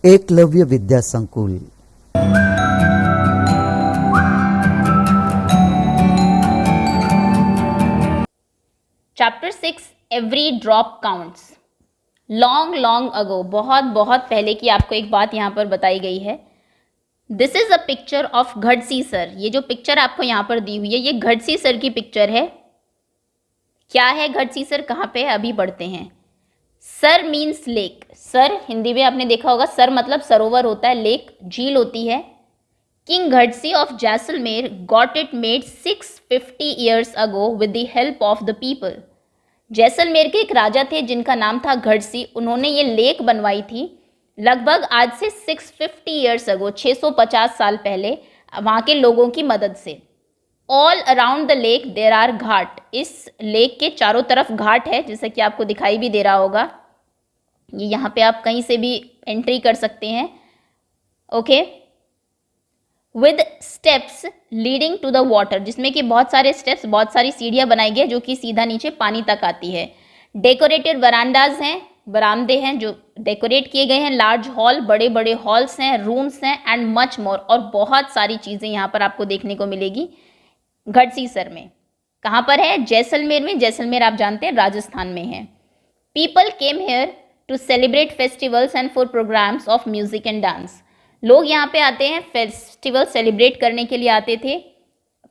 एकलव्य विद्या संकुल। Chapter 6 every drop counts. Long ago, बहुत बहुत पहले की आपको एक बात यहाँ पर बताई गई है। This is a picture of Gadsisar. ये जो पिक्चर आपको यहाँ पर दी हुई है ये घड़सीसर की पिक्चर है। क्या है घड़सीसर, कहाँ पे है, अभी पढ़ते हैं। Sir means lake. Sir Hindi में आपने देखा होगा, सर मतलब सरोवर होता है, लेक झील होती है। King Gadsi of Jaisalmer got it made 650 years ago with the help of the people. Jaisalmer के एक राजा थे जिनका नाम था घड़सी। उन्होंने ये लेक बनवाई थी लगभग आज से 650 ईयर्स अगो, 650 साल पहले, वहाँ के लोगों की मदद से। All around the lake there are ghat. इस लेक के चारों तरफ घाट है, जैसे कि आपको दिखाई भी दे रहा होगा। ये यहाँ पे आप कहीं से भी एंट्री कर सकते हैं। Okay, with steps leading to the water, जिसमें कि बहुत सारे स्टेप्स, बहुत सारी सीढ़ियाँ बनाई गई जो कि सीधा नीचे पानी तक आती है। डेकोरेटेड वरांडाज हैं, बरामदे हैं जो डेकोरेट किए गए हैं। लार्ज हॉल, बड़े बड़े हॉल्स हैं, रूम्स हैं, एंड मच मोर, और बहुत सारी चीज़ें यहाँ पर आपको देखने को मिलेगी घड़सीसर में। कहाँ पर है? जैसलमेर में। जैसलमेर आप जानते हैं राजस्थान में है। People came here to celebrate festivals and for programmes of music and dance. लोग यहाँ पे आते हैं, फेस्टिवल सेलिब्रेट करने के लिए आते थे।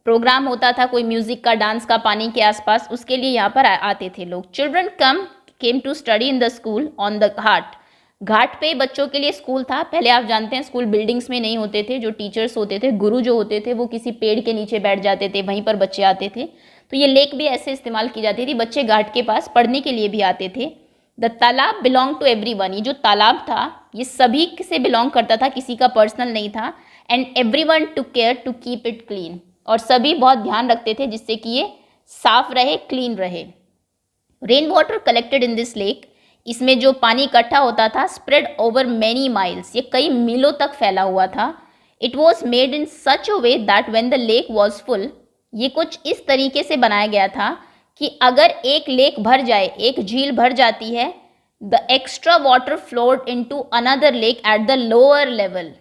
प्रोग्राम होता था कोई म्यूजिक का, डांस का, पानी के आसपास, उसके लिए यहाँ पर आते थे लोग। Children came to study in the school on the ghat. घाट पे बच्चों के लिए स्कूल था। पहले आप जानते हैं स्कूल बिल्डिंग्स में नहीं होते थे। जो टीचर्स होते थे, गुरु जो होते थे, वो किसी पेड़ के नीचे बैठ जाते थे, वहीं पर बच्चे आते थे। तो ये लेक भी ऐसे इस्तेमाल की जाती थी। बच्चे घाट के पास पढ़ने के लिए भी आते थे। द तालाब बिलोंग टू एवरीवन। ये जो तालाब था ये सभी से बिलोंग करता था, किसी का पर्सनल नहीं था। And everyone took care to keep it clean, और सभी बहुत ध्यान रखते थे जिससे कि ये साफ रहे, क्लीन रहे। Rain water collected in this lake. इसमें जो पानी इकट्ठा होता था, स्प्रेड ओवर मैनी माइल्स, ये कई मीलों तक फैला हुआ था। It was made in such a way that when the lake was full, ये कुछ इस तरीके से बनाया गया था कि अगर एक लेक भर जाए, एक झील भर जाती है, the extra water flowed into another lake at the lower level.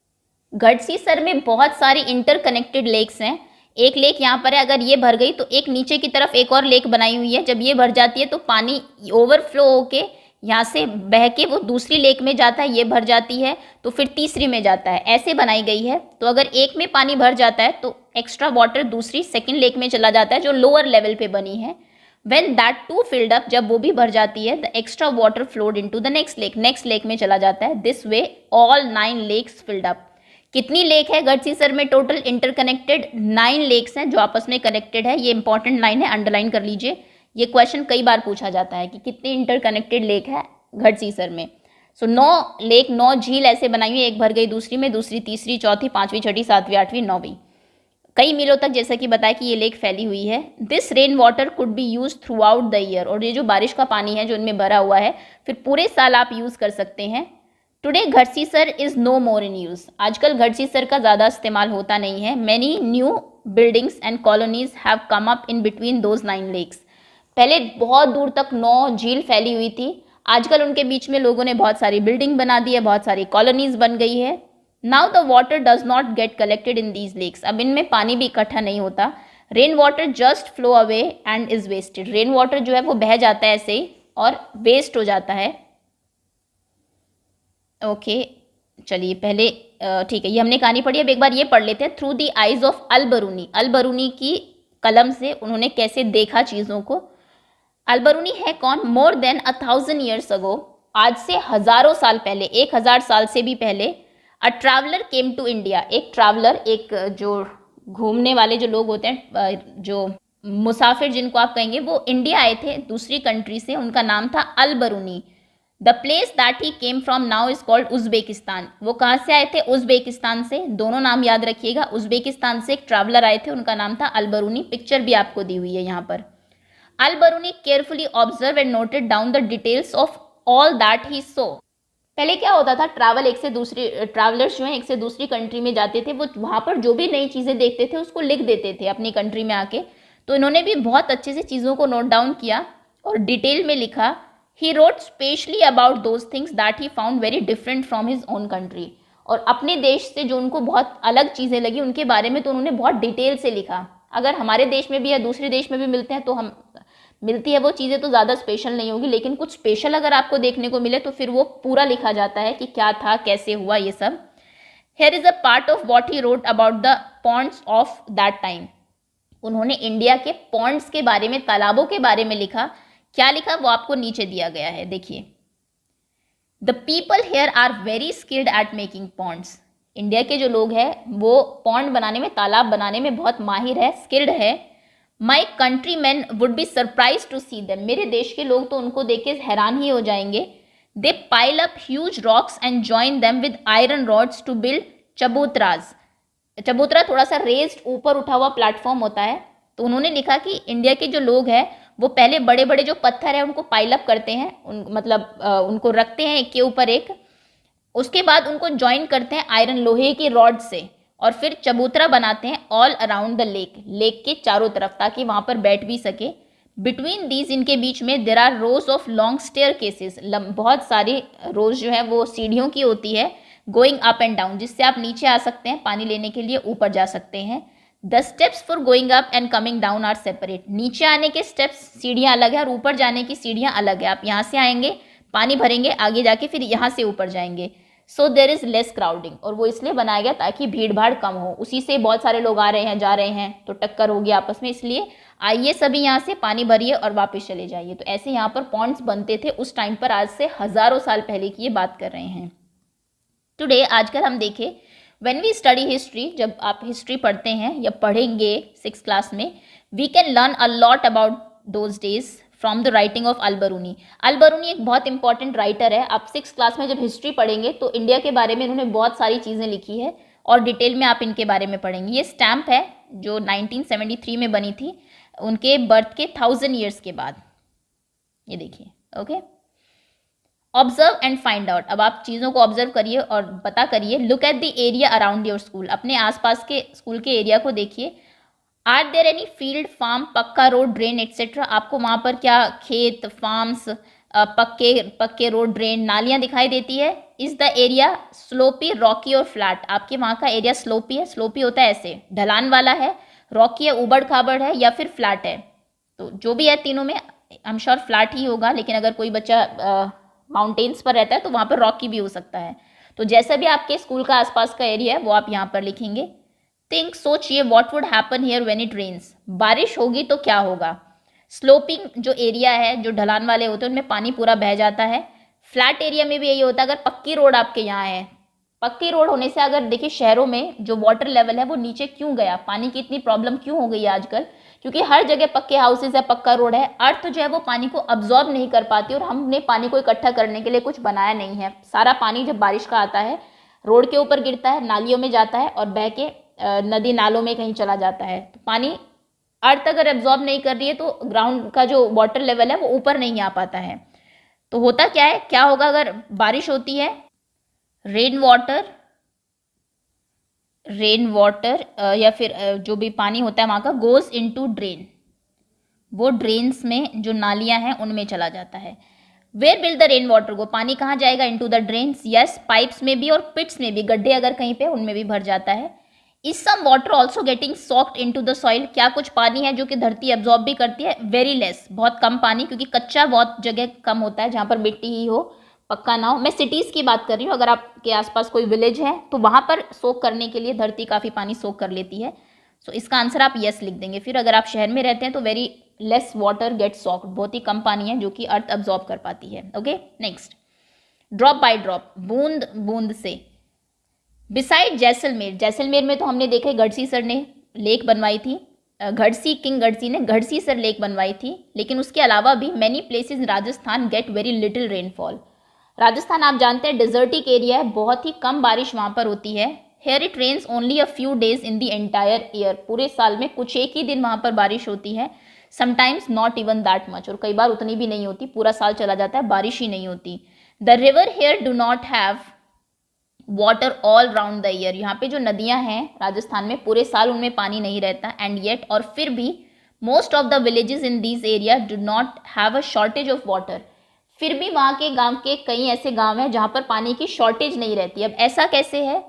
Gadsisar में बहुत सारी इंटरकनेक्टेड लेक्स हैं। एक लेक यहाँ पर है, अगर ये भर गई तो एक नीचे की तरफ एक और लेक बनाई हुई है। जब ये भर जाती है तो पानी ओवरफ्लो होके यहाँ से बह के वो दूसरी लेक में जाता है, ये भर जाती है तो फिर तीसरी में जाता है, ऐसे बनाई गई है। तो अगर एक में पानी भर जाता है तो एक्स्ट्रा वाटर दूसरी सेकंड लेक में चला जाता है जो लोअर लेवल पे बनी है। When that too filled up, जब वो भी भर जाती है, the extra water flowed into the next lake, next lake में चला जाता है। This way all 9 lakes filled up। कितनी लेक है घड़सीसर में टोटल इंटरकनेक्टेड? 9 लेक्स हैं जो आपस में कनेक्टेड है। ये इंपॉर्टेंट लाइन है, अंडरलाइन कर लीजिए। ये क्वेश्चन कई बार पूछा जाता है कि कितनी इंटरकनेक्टेड लेक है घड़सीसर में। सो 9 लेक, 9 झील ऐसे बनाई हुई, एक भर गई दूसरी में, दूसरी तीसरी, चौथी, पांचवी, छठी, सातवीं, आठवीं, नौवीं, कई मीलों तक जैसा कि बताया कि ये लेक फैली हुई है। This rain water could be use through out the year, और ये जो बारिश का पानी है जो इनमें भरा हुआ है फिर पूरे साल आप यूज़ कर सकते हैं। Today Gadsisar is no more in use. आजकल घड़सीसर का ज़्यादा इस्तेमाल होता नहीं है। Many new buildings and colonies have come up in between those 9 lakes. पहले बहुत दूर तक 9 झील फैली हुई थी, आजकल उनके बीच में लोगों ने बहुत सारी बिल्डिंग बना दी है, बहुत सारी कॉलोनीज बन गई है। Now the water does not get collected in these lakes. अब इनमें पानी भी इकट्ठा नहीं होता। Rain water just flow away and is wasted. Rain water जो है वो बह जाता है ऐसे ही और वेस्ट हो जाता है। ओके, चलिए पहले ठीक है, ये हमने कहानी पढ़ी। अब एक बार ये पढ़ लेते हैं। Through the eyes of Al Biruni. Al Biruni की कलम से उन्होंने कैसे देखा चीज़ों को। अल बरूनी है कौन? मोर देन 1000 ईयर्स अगो, आज से हज़ारों साल पहले, 1000 साल से भी पहले, a traveller came to India. एक ट्रैवलर, एक जो घूमने वाले जो लोग होते हैं, जो मुसाफिर जिनको आप कहेंगे, वो इंडिया आए थे दूसरी कंट्री से। उनका नाम था Al Biruni. The place that he came from now is called Uzbekistan. वो कहाँ से आए थे? उज्बेकिस्तान से। दोनों नाम याद रखिएगा। उज्बेकिस्तान से एक ट्रैवलर आए थे, उनका नाम था अल बरूनी। पिक्चर भी आपको दी हुई है यहाँ पर। Al Biruni carefully observe and noted down the details of all that he saw. पहले क्या होता था, ट्रैवलर्स जो हैं एक से दूसरी कंट्री में जाते थे, वो वहाँ पर जो भी नई चीज़ें देखते थे उसको लिख देते थे अपनी कंट्री में आके। तो इन्होंने भी बहुत अच्छे से चीज़ों को नोट डाउन किया और डिटेल में लिखा he wrote specially about those things that he found very different from his own country. और अपने देश से जो उनको बहुत अलग चीज़ें लगी उनके बारे में तो उन्होंने बहुत डिटेल से लिखा। अगर हमारे देश में भी या दूसरे देश में भी मिलते हैं तो हम मिलती है वो चीज़ें तो ज़्यादा स्पेशल नहीं होगी, लेकिन कुछ स्पेशल अगर आपको देखने को मिले तो फिर वो पूरा लिखा जाता है कि क्या था, कैसे हुआ, ये सब। Here is a part of what he wrote about the ponds of that time. उन्होंने इंडिया के पॉन्ड्स के बारे में, तालाबों के बारे में लिखा। क्या लिखा वो आपको नीचे दिया गया है, देखिए। The people here are very skilled at making ponds. India के जो लोग हैं वो पॉन्ड बनाने में, तालाब बनाने में बहुत माहिर है, स्किल्ड है। My countryman would be surprise to see them. मेरे देश के लोग तो उनको देख के हैरान ही हो जाएंगे। They pile up huge rocks and join them with iron rods to build चबूतराज। चबूतरा थोड़ा सा रेस्ड, ऊपर उठा हुआ प्लेटफॉर्म होता है। तो उन्होंने लिखा कि इंडिया के जो लोग हैं वो पहले बड़े बड़े जो पत्थर है उनको पाइल अप करते हैं, उनको रखते हैं एक के ऊपर एक, उसके बाद उनको ज्वाइन करते हैं आयरन, लोहे की रॉड से, और फिर चबूतरा बनाते हैं ऑल अराउंड द लेक के चारों तरफ, ताकि वहां पर बैठ भी सके। बिटवीन दीज, इनके बीच में there are rows of long staircases, बहुत सारी रोज जो है वो सीढ़ियों की होती है, गोइंग अप एंड डाउन, जिससे आप नीचे आ सकते हैं पानी लेने के लिए, ऊपर जा सकते हैं। The steps for going up and coming down are separate. नीचे आने के स्टेप्स, सीढ़ियाँ अलग है, और ऊपर जाने की सीढ़ियाँ अलग है। आप यहाँ से आएंगे, पानी भरेंगे, आगे जाके फिर यहाँ से ऊपर जाएंगे। सो देर इज लेस क्राउडिंग, और वो इसलिए बनाया गया ताकि भीड़ भाड़ कम हो। उसी से बहुत सारे लोग आ रहे हैं, जा रहे हैं, तो टक्कर होगी आपस में, इसलिए आइए सभी यहाँ से पानी भरिए और वापस चले जाइए। तो ऐसे यहाँ पर पॉन्ड्स बनते थे उस टाइम पर, आज से हजारों साल पहले की ये बात कर रहे हैं। टुडे, आजकल हम देखें, व्हेन वी स्टडी हिस्ट्री, जब आप हिस्ट्री पढ़ते हैं या पढ़ेंगे 6th क्लास में, we can learn a lot about those days from the writing of Al Biruni. Al Biruni एक बहुत इंपॉर्टेंट राइटर है। आप 6th क्लास में जब हिस्ट्री पढ़ेंगे तो इंडिया के बारे में इन्होंने बहुत सारी चीज़ें लिखी है और डिटेल में आप इनके बारे में पढ़ेंगे। ये स्टैम्प है जो 1973 में बनी थी, उनके बर्थ के 1000 ईयर्स के बाद। ये देखिए, okay. Observe and find out. अब आप चीज़ों को ऑब्जर्व करिए और पता करिए। Look at the area around your school. अपने आसपास के स्कूल के एरिया को देखिए। Are there any field, farm, pucca road, drain etcetera. आपको वहाँ पर क्या खेत, फार्म्स, पक्के रोड, ड्रेन, नालियाँ दिखाई देती है? Is the area sloppy, Rocky और फ्लैट। आपके वहाँ का एरिया स्लोपी है, स्लोपी होता है ऐसे ढलान वाला है, रॉकी है उबड़ खाबड़ है, या फिर फ्लैट है। तो जो भी है तीनों में आई एम श्योर फ्लैट ही होगा, लेकिन अगर कोई बच्चा माउंटेन्स पर रहता है तो वहाँ पर रॉकी भी हो सकता है। तो जैसा भी आपके स्कूल का आसपास का एरिया है वो आप यहाँ पर लिखेंगे। थिंक, सोचिए, what would happen here when it rains. बारिश होगी तो क्या होगा? स्लोपिंग जो एरिया है, जो ढलान वाले होते हैं, उनमें पानी पूरा बह जाता है। फ्लैट एरिया में भी यही होता है। अगर पक्की रोड आपके यहाँ है, पक्की रोड होने से अगर देखिए शहरों में जो वाटर लेवल है वो नीचे क्यों गया, पानी की इतनी प्रॉब्लम क्यों हो गई है आजकल? क्योंकि हर जगह पक्के हाउसेज है, पक्का रोड है। अर्थ जो है वो पानी को अब्जॉर्ब नहीं कर पाती, और हमने पानी को इकट्ठा करने के लिए कुछ बनाया नहीं है। सारा पानी जब बारिश का आता है रोड के ऊपर गिरता है, नालियों में जाता है और बह के नदी नालों में कहीं चला जाता है। तो पानी अर्थ अगर एब्जॉर्ब नहीं कर रही है तो ग्राउंड का जो वाटर लेवल है वो ऊपर नहीं आ पाता है। तो होता क्या है, क्या होगा अगर बारिश होती है? रेन वाटर या फिर जो भी पानी होता है वहाँ का गोज इनटू ड्रेन, वो ड्रेन्स में जो नालियाँ हैं उनमें चला जाता है। Where will the rain water go? पानी कहाँ जाएगा? Into the drains. Yes, pipes में भी और पिट्स में भी, गड्ढे अगर कहीं पे उनमें भी भर जाता है। Is some water also getting soaked into the soil? क्या कुछ पानी है जो कि धरती एब्जॉर्ब भी करती है? वेरी लेस, बहुत कम पानी, क्योंकि कच्चा बहुत जगह कम होता है जहाँ पर मिट्टी ही हो, पक्का ना हो। मैं सिटीज़ की बात कर रही हूँ। अगर आपके आसपास कोई विलेज है तो वहाँ पर सोक करने के लिए धरती काफ़ी पानी सोक कर लेती है। सो इसका आंसर आप यस लिख देंगे। फिर अगर आप शहर में रहते हैं तो very less water get soaked, बहुत ही कम पानी है जो कि अर्थ अब्जॉर्ब कर पाती है। Okay, next, drop by drop, बूंद बूंद से। बिसाइड जैसलमेर, जैसलमेर में तो हमने देखा गढ़सी सर ने लेक बनवाई थी, किंग गढ़सी ने गढ़सी सर लेक बनवाई थी। लेकिन उसके अलावा भी many places in Rajasthan get very little rainfall. Rajasthan आप जानते हैं डिजर्टिक एरिया है, बहुत ही कम बारिश वहाँ पर होती है। Here it rains only a few days in the entire year. पूरे साल में कुछ एक ही दिन वहाँ पर बारिश होती है। Sometimes not even that much, और कई बार उतनी भी नहीं होती, पूरा साल चला जाता है, बारिश ही नहीं होती। The river here do not have water all round the year. यहाँ पे जो नदियाँ हैं राजस्थान में पूरे साल उनमें पानी नहीं रहता। एंड येट, और फिर भी most of the villages in this area do not have a shortage of water. फिर भी वहाँ के गांव के कई ऐसे गांव हैं जहाँ पर पानी की शॉर्टेज नहीं रहती। अब ऐसा कैसे है?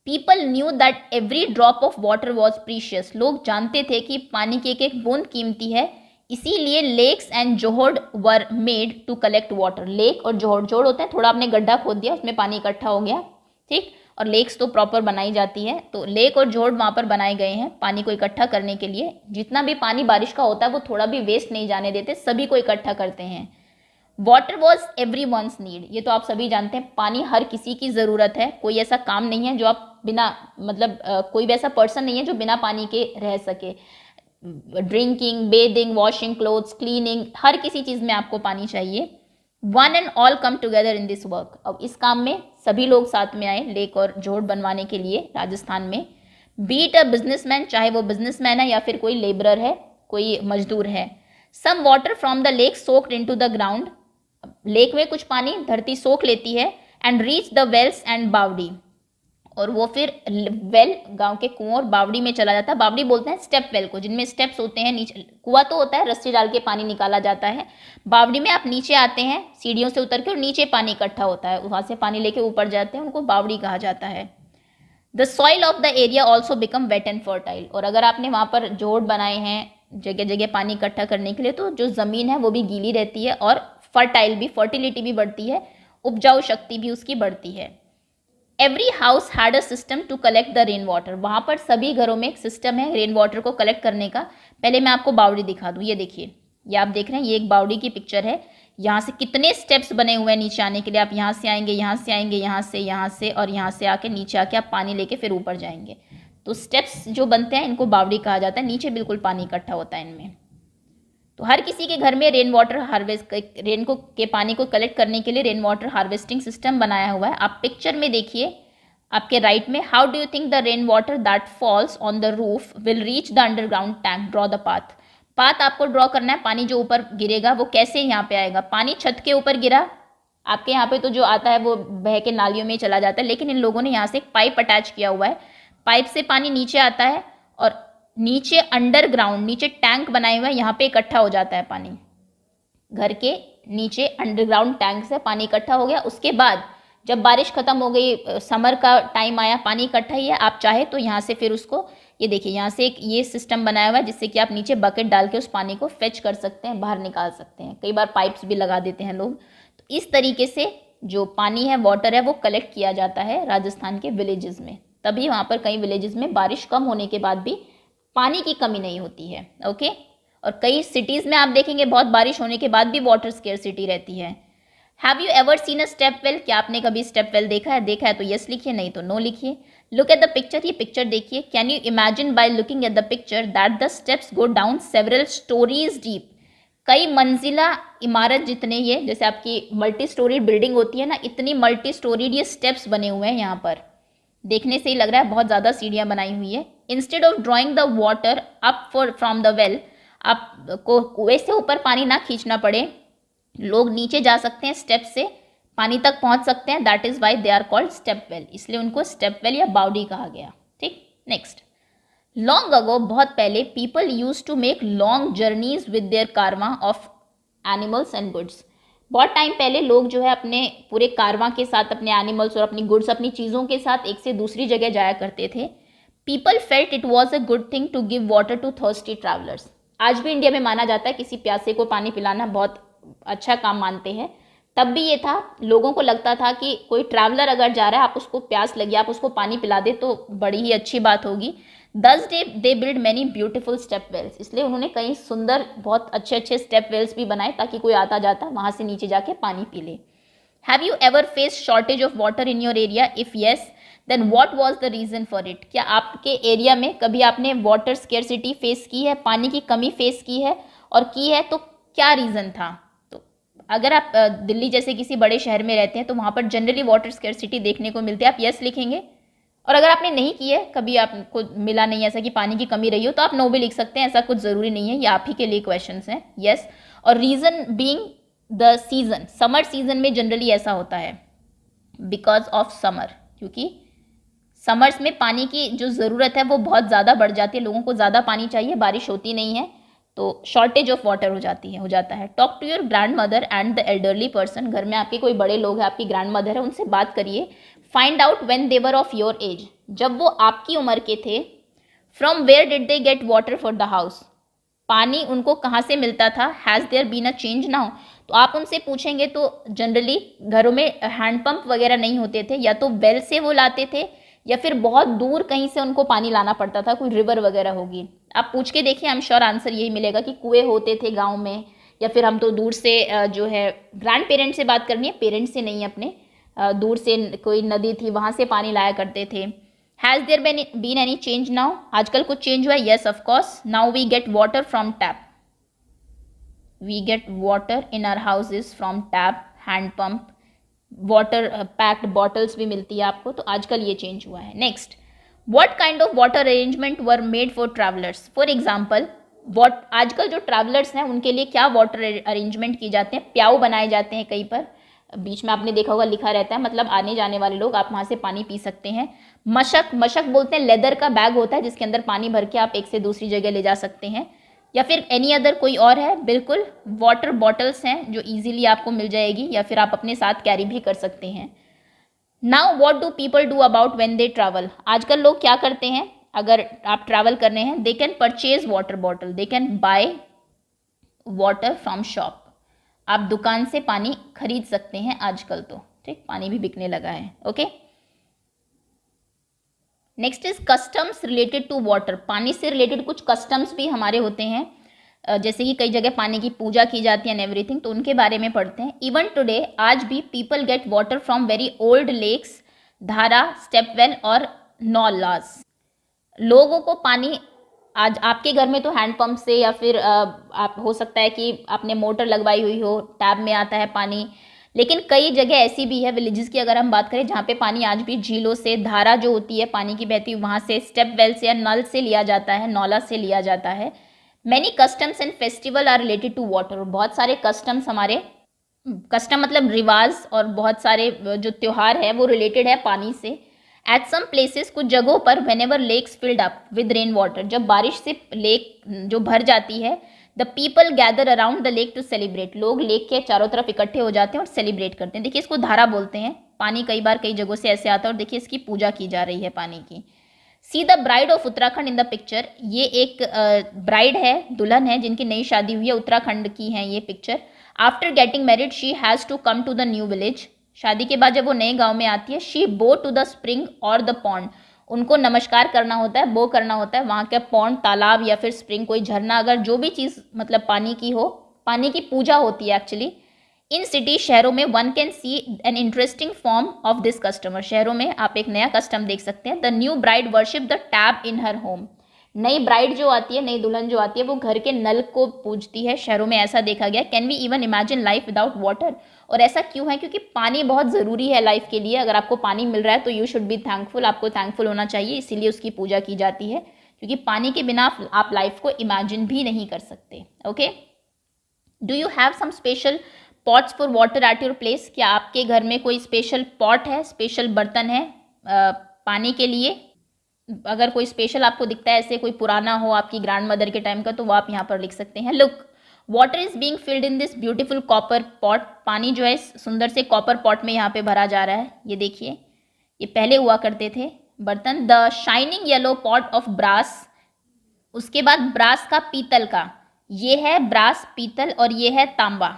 People knew that every drop of water was precious. लोग जानते थे कि पानी की एक एक बूंद कीमती है, इसीलिए lakes and johad were made to collect water. Lake और जोहड़, जोहड़ होते हैं, थोड़ा आपने गड्ढा खोद दिया, उसमें पानी इकट्ठा हो गया, ठीक। और लेक्स तो प्रॉपर बनाई जाती है, तो लेक और जोहड़ वहाँ पर बनाए गए हैं पानी को इकट्ठा करने के लिए। जितना भी पानी बारिश का होता है वो थोड़ा भी वेस्ट नहीं जाने देते, सभी को इकट्ठा करते हैं। Water was everyone's need, ये तो आप सभी जानते हैं, पानी हर किसी की ज़रूरत है। कोई ऐसा काम नहीं है जो आप बिना मतलब कोई भी ऐसा पर्सन नहीं है जो बिना पानी के रह सके। Drinking, bathing, washing clothes, cleaning, हर किसी चीज़ में आपको पानी चाहिए। One and all come together in this work. अब इस काम में सभी लोग साथ में आए लेक और जोड़ बनवाने के लिए राजस्थान में। बीट अ बिजनेसमैन, चाहे वो बिजनेसमैन है या फिर कोई लेबरर है, कोई मजदूर है। Some water from the lake soaked into the ground, lake में कुछ पानी धरती सोख लेती है। And reach the wells and baori, और वो फिर वेल गांव के कुआं और बावड़ी में चला जाता है। बावड़ी बोलते हैं स्टेप वेल को, जिनमें स्टेप्स होते हैं। नीचे कुआं तो होता है, रस्सी डाल के पानी निकाला जाता है। बावड़ी में आप नीचे आते हैं सीढ़ियों से उतर के और नीचे पानी इकट्ठा होता है, वहां से पानी लेके ऊपर जाते हैं, उनको बावड़ी कहा जाता है। The soil of the area also become wait and fertile, और अगर आपने वहां पर जोड़ बनाए हैं जगह जगह पानी इकट्ठा करने के लिए, तो जो जमीन है वो भी गीली रहती है और फर्टाइल भी, फर्टिलिटी भी बढ़ती है, उपजाऊ शक्ति भी उसकी बढ़ती है। Every house had a system to collect the rain water, वहाँ पर सभी घरों में एक सिस्टम है रेन वाटर को कलेक्ट करने का। पहले मैं आपको बावड़ी दिखा दूँ, ये देखिए, ये आप देख रहे हैं, ये एक बावड़ी की पिक्चर है। यहाँ से कितने स्टेप्स बने हुए हैं नीचे आने के लिए। आप यहाँ से आएंगे, यहाँ से आएंगे, यहाँ से और यहाँ से आके नीचे आके आप पानी लेके फिर ऊपर जाएंगे। तो स्टेप्स जो बनते हैं इनको बावड़ी कहा जाता है। नीचे बिल्कुल पानी इकट्ठा होता है इनमें। तो हर किसी के घर में रेन वाटर हार्वेस्ट, रेन को के पानी को कलेक्ट करने के लिए रेन वाटर हार्वेस्टिंग सिस्टम बनाया हुआ है। आप पिक्चर में देखिए आपके राइट में, how do you think the rain water that falls on the roof will reach the underground tank, draw the path. Path आपको ड्रॉ करना है, पानी जो ऊपर गिरेगा वो कैसे यहाँ पे आएगा। पानी छत के ऊपर गिरा, आपके यहाँ पे तो जो आता है वो बह के नालियों में चला जाता है, लेकिन इन लोगों ने यहाँ से एक पाइप अटैच किया हुआ है। पाइप से पानी नीचे आता है और नीचे अंडरग्राउंड, नीचे टैंक बनाए हुए हैं, यहाँ पे इकट्ठा हो जाता है पानी। घर के नीचे अंडरग्राउंड टैंक से पानी इकट्ठा हो गया। उसके बाद जब बारिश खत्म हो गई, समर का टाइम आया, पानी इकट्ठा ही है, आप चाहे तो यहाँ से फिर उसको, ये देखिए यहाँ से एक ये सिस्टम बनाया हुआ है जिससे कि आप नीचे बकेट डाल के उस पानी को फेच कर सकते हैं, बाहर निकाल सकते हैं। कई बार पाइप्स भी लगा देते हैं लोग। तो इस तरीके से जो पानी है, वाटर है, वो कलेक्ट किया जाता है राजस्थान के विलेजेस में। तभी वहाँ पर कई विलेजेस में बारिश कम होने के बाद भी पानी की कमी नहीं होती है। ओके, और कई सिटीज़ में आप देखेंगे बहुत बारिश होने के बाद भी वाटर स्केर्सिटी रहती है। Have you ever seen a step well, क्या आपने कभी स्टेप वेल देखा है? देखा है तो यस लिखिए, नहीं तो नो लिखिए। लुक एट द पिक्चर, ये पिक्चर देखिए। Can you imagine by looking at the picture that the steps go down several stories deep, कई मंजिला इमारत जितने, ये जैसे आपकी मल्टी स्टोरीड बिल्डिंग होती है ना, इतनी मल्टी स्टोरीड ये स्टेप्स बने हुए हैं यहाँ पर। देखने से ही लग रहा है बहुत ज़्यादा सीढ़ियाँ बनाई हुई है। Instead of drawing the water up from the well, आपको कुएं से ऊपर पानी ना खींचना पड़े, लोग नीचे जा सकते हैं, स्टेप से पानी तक पहुंच सकते हैं। That is why they are called step well, इसलिए उनको स्टेप वेल या बावड़ी कहा गया। ठीक, नेक्स्ट। लॉन्ग अगो, बहुत पहले, people use to make long journeys with their caravan of animals and goods. बहुत टाइम पहले लोग जो है अपने पूरे कारवां के साथ, अपने एनिमल्स और अपनी गुड्स, अपनी चीज़ों के साथ एक से दूसरी जगह जाया करते थे। People felt it was a good thing to give water to thirsty travellers. आज भी इंडिया में माना जाता है किसी प्यासे को पानी पिलाना बहुत अच्छा काम मानते हैं। तब भी ये था, लोगों को लगता था कि कोई ट्रैवलर अगर जा रहा है, आप उसको प्यास लगी, आप उसको पानी पिला दे तो बड़ी ही अच्छी बात होगी। Thus they build many beautiful step wells, इसलिए उन्होंने कई सुंदर बहुत अच्छे अच्छे स्टेप वेल्स भी बनाए ताकि कोई आता जाता वहाँ से नीचे जाके पानी पी ले। Have you ever face shortage of water in your area? If yes then what was the reason for it? क्या आपके एरिया में कभी आपने वाटर स्केर्सिटी फेस की है, पानी की कमी फेस की है, और की है तो क्या रीज़न था? तो अगर आप दिल्ली जैसे किसी बड़े शहर में रहते हैं तो वहाँ पर जनरली वाटर स्केर्सिटी देखने को मिलती है, आप यस लिखेंगे। और अगर आपने नहीं की है, कभी आपको मिला नहीं ऐसा कि पानी की कमी रही हो, तो आप नो भी लिख सकते हैं, ऐसा कुछ ज़रूरी नहीं है, ये आप ही के लिए क्वेश्चंस हैं। यस, और reason being the season, summer season में जनरली ऐसा होता है बिकॉज ऑफ समर, क्योंकि समर्स में पानी की जो ज़रूरत है वो बहुत ज़्यादा बढ़ जाती है, लोगों को ज़्यादा पानी चाहिए, बारिश होती नहीं है, तो शॉर्टेज ऑफ वाटर हो जाता है। Talk to your grandmother and the elderly person, घर में आपके कोई बड़े लोग हैं, आपकी ग्रैंड मदर है, उनसे बात करिए। Find out when they were of your age, जब वो आपकी उम्र के थे। From where did they get water for the house, पानी उनको कहाँ से मिलता था। Has there been a change now, तो आप उनसे पूछेंगे तो जनरली घरों में हैंडपंप वगैरह नहीं होते थे, या तो वेल से वो लाते थे या फिर बहुत दूर कहीं से उनको पानी लाना पड़ता था, कोई रिवर वगैरह होगी। आप पूछ के देखिए, आई एम श्योर आंसर यही मिलेगा कि कुएं होते थे गांव में, या फिर हम तो दूर से जो है ग्रैंड पेरेंट्स से बात करनी है, पेरेंट्स से नहीं अपने, दूर से कोई नदी थी वहाँ से पानी लाया करते थे। Has there been any change now, आजकल कुछ चेंज हुआ है। Yes of course, now we get water from tap, we get water in our houses from tap, hand pump, water packed bottles भी मिलती है आपको, तो आजकल ये चेंज हुआ है। Next, what kind of water arrangement were made for travellers, for example आजकल जो ट्रैवलर्स हैं उनके लिए क्या वाटर अरेंजमेंट की जाते हैं। प्याऊ बनाए जाते हैं कहीं पर, बीच में आपने देखा होगा लिखा रहता है, मतलब आने जाने वाले लोग आप वहाँ से पानी पी सकते हैं। मशक बोलते हैं, लेदर का बैग होता है जिसके अंदर पानी भर के आप एक से दूसरी जगह ले जा सकते हैं। या फिर एनी अदर कोई और है, बिल्कुल वाटर बॉटल्स हैं जो इजीली आपको मिल जाएगी, या फिर आप अपने साथ कैरी भी कर सकते हैं। Now what do people do about when they travel, आजकल लोग क्या करते हैं अगर आप ट्रैवल कर रहे हैं। They can purchase water bottle, they can by water from shop, आप दुकान से पानी खरीद सकते हैं आजकल तो, ठीक, पानी भी बिकने लगा है। Okay, next is customs related to water, पानी से रिलेटेड कुछ कस्टम्स भी हमारे होते हैं, जैसे कि कई जगह पानी की पूजा की जाती है एंड एवरीथिंग, तो उनके बारे में पढ़ते हैं। इवन टुडे, आज भी people get water from very old lakes, dhara, stepwell और नॉलास। लोगों को पानी आज आपके घर में तो हैंडपंप से, या फिर आप हो सकता है कि आपने मोटर लगवाई हुई हो, टैब में आता है पानी, लेकिन कई जगह ऐसी भी है विलेजेस की अगर हम बात करें जहाँ पे पानी आज भी झीलों से, धारा जो होती है पानी की बहती वहाँ से, स्टेप वेल से या नल से लिया जाता है, नौला से लिया जाता है। Many customs and festival are related to water, बहुत सारे कस्टम्स हमारे, कस्टम मतलब रिवाज, और बहुत सारे जो त्यौहार है वो रिलेटेड है पानी से। एट सम प्लेसेस, कुछ जगहों पर, whenever lakes filled up with rain water, जब बारिश से लेक जो भर जाती है, the people gather around the lake to celebrate, लोग लेक के चारों तरफ इकट्ठे हो जाते हैं और सेलिब्रेट करते हैं। देखिए इसको धारा बोलते हैं, पानी कई बार कई जगहों से ऐसे आता है और देखिए इसकी पूजा की जा रही है पानी की। See the bride of Uttarakhand in the picture, ये एक ब्राइड है, दुल्हन है जिनकी नई शादी हुई है, उत्तराखंड की है ये picture. After getting married she has to come to the new village, शादी के बाद जब वो नए गांव में आती है, शी बो टू द स्प्रिंग और द पॉन्ड, उनको नमस्कार करना होता है, बो करना होता है वहाँ के पॉन्ड, तालाब या फिर स्प्रिंग, कोई झरना, अगर जो भी चीज़ मतलब पानी की हो, पानी की पूजा होती है एक्चुअली। इन सिटी, शहरों में, one can see an interesting form of this customer, शहरों में आप एक नया कस्टम देख सकते हैं। The new bride worship the tap in her home, नई ब्राइड जो आती है, नई दुल्हन जो आती है, वो घर के नल को पूजती है, शहरों में ऐसा देखा गया। Can we even imagine life without water, और ऐसा क्यों है, क्योंकि पानी बहुत ज़रूरी है लाइफ के लिए। अगर आपको पानी मिल रहा है तो यू शुड बी थैंकफुल, आपको थैंकफुल होना चाहिए, इसीलिए उसकी पूजा की जाती है, क्योंकि पानी के बिना आप लाइफ को इमेजिन भी नहीं कर सकते। Okay, do you have some special pots for water at your place, क्या आपके घर में कोई स्पेशल पॉट है, स्पेशल बर्तन है पानी के लिए। अगर कोई स्पेशल आपको दिखता है ऐसे, कोई पुराना हो आपकी ग्रैंड मदर के टाइम का, तो वो आप यहाँ पर लिख सकते हैं। Look, water is being filled in this beautiful copper pot, पानी जो है सुंदर से कॉपर पॉट में यहाँ पे भरा जा रहा है। ये देखिए, ये पहले हुआ करते थे बर्तन। The shining yellow pot of brass, उसके बाद ब्रास का, पीतल का, ये है ब्रास पीतल, और ये है तांबा,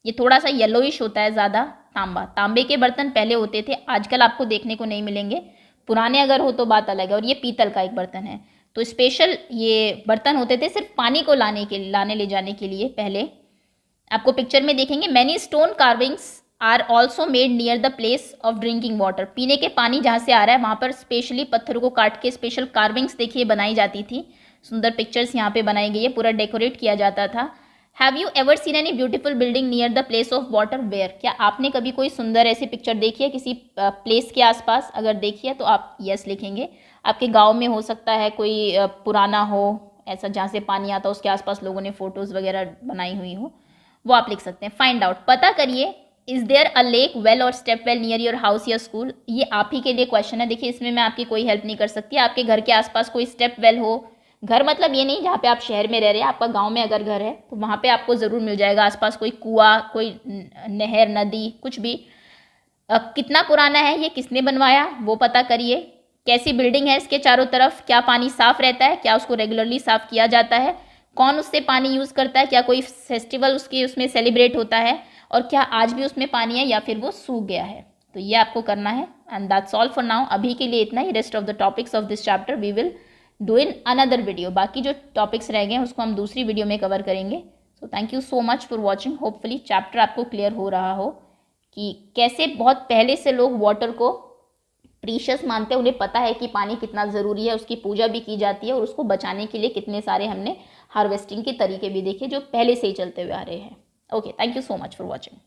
ये थोड़ा सा येलोइश होता है ज़्यादा तांबा। तांबे के बर्तन पहले होते थे, आजकल आपको देखने को नहीं मिलेंगे, पुराने अगर हो तो बात अलग है। और ये पीतल का एक बर्तन है, तो स्पेशल ये बर्तन होते थे सिर्फ पानी को लाने ले जाने के लिए। पहले आपको पिक्चर में देखेंगे, many stone carvings are also made near the place of drinking water, पीने के पानी जहाँ से आ रहा है वहाँ पर स्पेशली पत्थरों को काट के स्पेशल कार्विंग्स देखिए बनाई जाती थी, सुंदर पिक्चर्स यहाँ पे बनाई गई है, पूरा डेकोरेट किया जाता था। Have you ever seen any beautiful building near the place of water where, क्या आपने कभी कोई सुंदर ऐसी पिक्चर देखी है किसी प्लेस के आसपास, अगर देखी है तो आप यस लिखेंगे। आपके गांव में हो सकता है कोई पुराना हो ऐसा जहाँ से पानी आता हो, उसके आसपास लोगों ने फोटोज़ वगैरह बनाई हुई हो, वो आप लिख सकते हैं। फाइंड आउट, पता करिए, is there a lake, well और step well near your house या स्कूल, ये आप ही के लिए क्वेश्चन है। देखिए इसमें मैं आपकी कोई हेल्प नहीं कर सकती, आपके घर के आसपास कोई स्टेप वेल हो, घर मतलब ये नहीं जहाँ पे आप शहर में रह रहे हैं, आपका गांव में अगर घर है तो वहाँ पे आपको ज़रूर मिल जाएगा आसपास कोई कुआं, कोई नहर, नदी, कुछ भी। कितना पुराना है ये, किसने बनवाया वो पता करिए। कैसी बिल्डिंग है इसके चारों तरफ, क्या पानी साफ़ रहता है, क्या उसको रेगुलरली साफ़ किया जाता है, कौन उससे पानी यूज़ करता है, क्या कोई फेस्टिवल उसकी उसमें सेलिब्रेट होता है, और क्या आज भी उसमें पानी है या फिर वो सूख गया है। तो ये आपको करना है। And that's all for now. अभी के लिए इतना ही। Rest of the topics of this chapter we will do in another video. बाकी जो टॉपिक्स रह गए हैं उसको हम दूसरी वीडियो में कवर करेंगे। So thank you so much for watching. Hopefully chapter आपको क्लियर हो रहा हो कि कैसे बहुत पहले से लोग वाटर को प्रीशियस मानते हैं, उन्हें पता है कि पानी कितना ज़रूरी है, उसकी पूजा भी की जाती है और उसको बचाने के लिए कितने सारे हमने हार्वेस्टिंग के तरीके भी देखे जो पहले से ही चलते हुए आ रहे हैं। Okay, thank you so much for watching.